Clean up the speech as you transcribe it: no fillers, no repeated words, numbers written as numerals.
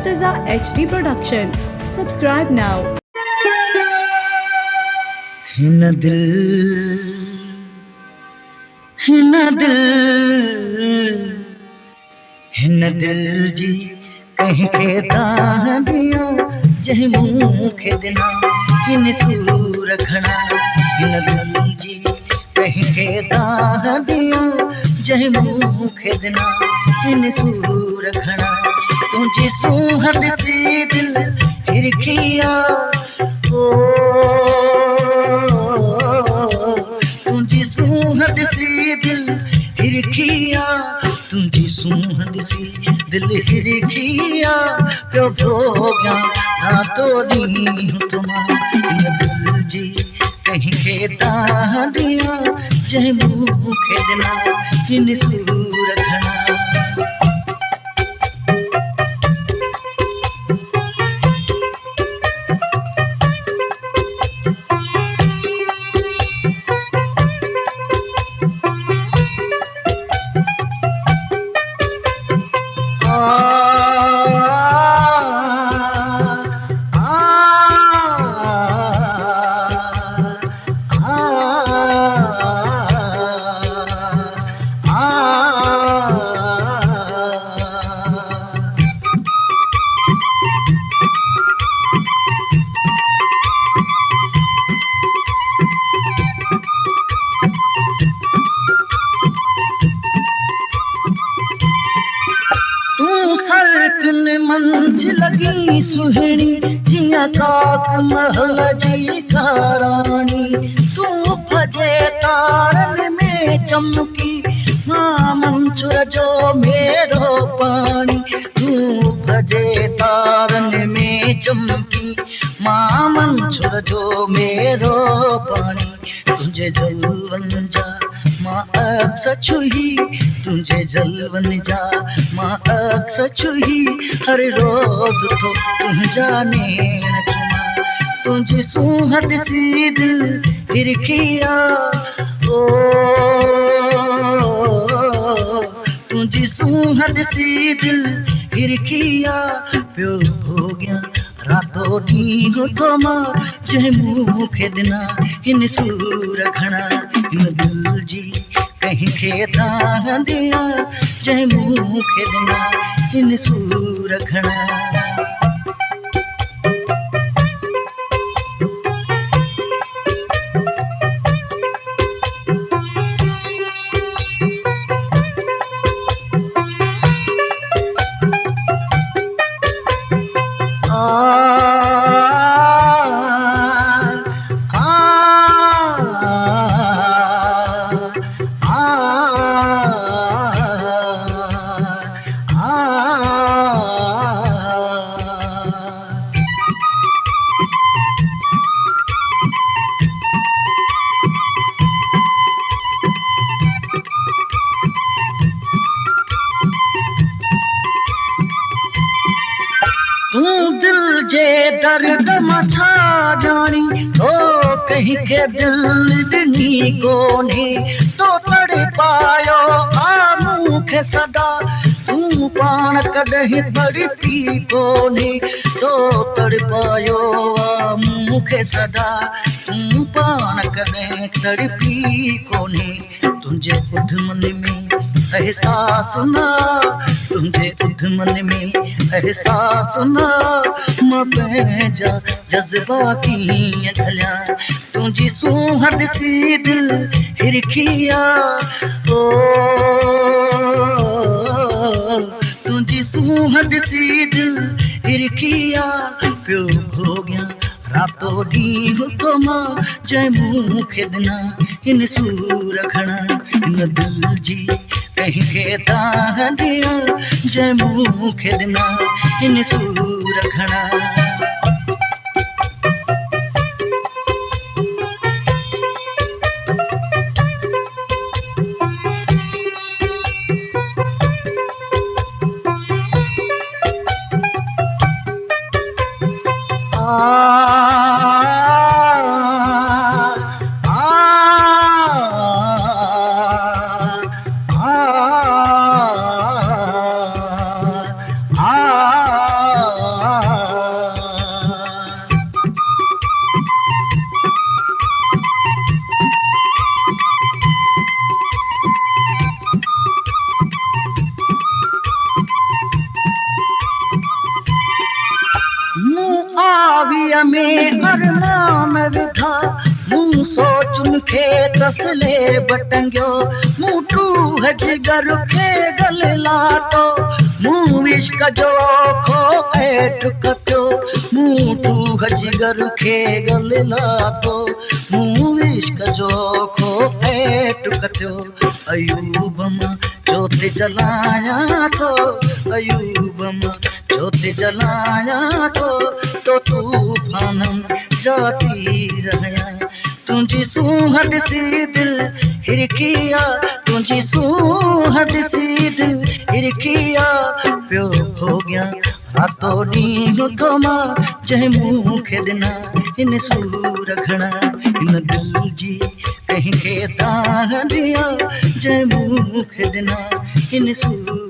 Murtaza HD Production. Subscribe now. हिन दिल जी कहीं के दाह दिया जह मूंखे दिना हिन सूर खड़ा हिन दिल जी कहीं के दाह दिया जह मूंखे दिना हिन सूर खड़ा तुझी सूहद सी दिल हिरखिया तुझी सूहद सी दिल हिरखिया तुझी सूहद सी दिल हिरखिया प्यो भोग्या रातों दी तुमा इन दिल जी कहीं के दाह दिया जह मूंखे दिना हिन सूर खड़ा मंझ लगी सुहिणी जिया काक महल जी घरानी तू भजे तारन में चमकी मां मंचुर जो मेरो पानी तू भजे तारन में चमकी मां मंचुर जो मेरो पानी तुझे जलवन जा मां अक्स छुही तुझे जलवन जा मां अक्स छुही हर रोज तो तुझा नैन चुमा तुझी सूहद सी दिल हिरखिया तुझी सूहद सी दिल हिरखिया प्यो हो गया रातों ॾींहुं तो मां जंहिं मूंखे दिना हिन सूर खड़ा हिन दिल जी कहीं के दाह दिया जंहिं मूंखे दिना हिन सूर खड़ा दिल जे दर्द मछा जानी तो कहीं के दिल दिनी कोने तो तड़ पायो आ मूंखे सदा तू पान कदहीं तड़पी कोने तो तड़ पायो आ मूंखे सदा तू पान कदहीं तड़पी कोने तुझे उधमन में एहसास ना तुझे उधमन में एहसास ना मां पंहिंजा जज्बा कीअं घलिया तुझी सूहद सी दिल हिरखिया तुझी सूहद सी दिल हिरखिया प्यो हो गया रातों ॾींहुं तो मां जंहिं मूंखे दिना हिन सूर खड़ा हिन दिल जी कहीं के दाह दिया जंहिं मूंखे दिना हिन सूर खड़ा आवीअ में अरमान विधा मूं सोचुन खे तसले बटंगियो मूं टूह जिगर खे गल लातो मूं इश्क जो खो ऐट कपियो मूं टूह जिगर खे गल लातो मूं इश्क जो खो ऐट कपियो अयूब मां जोति जलाया थो अयूब मां जोति जलाया थो तो तूफानन जाती रहया तुझी सूह ॾिसी दिल हिरकिया तुझी सूह ॾिसी दिल हिरकिया पियो हो गया रातो ॾींहुं थो मां जंहिं मूंखे ॾिना हिन सूर घणा हिन दिल जी कंहिंखे दाह ॾिया जंहिं मूंखे ॾिना हिन सूर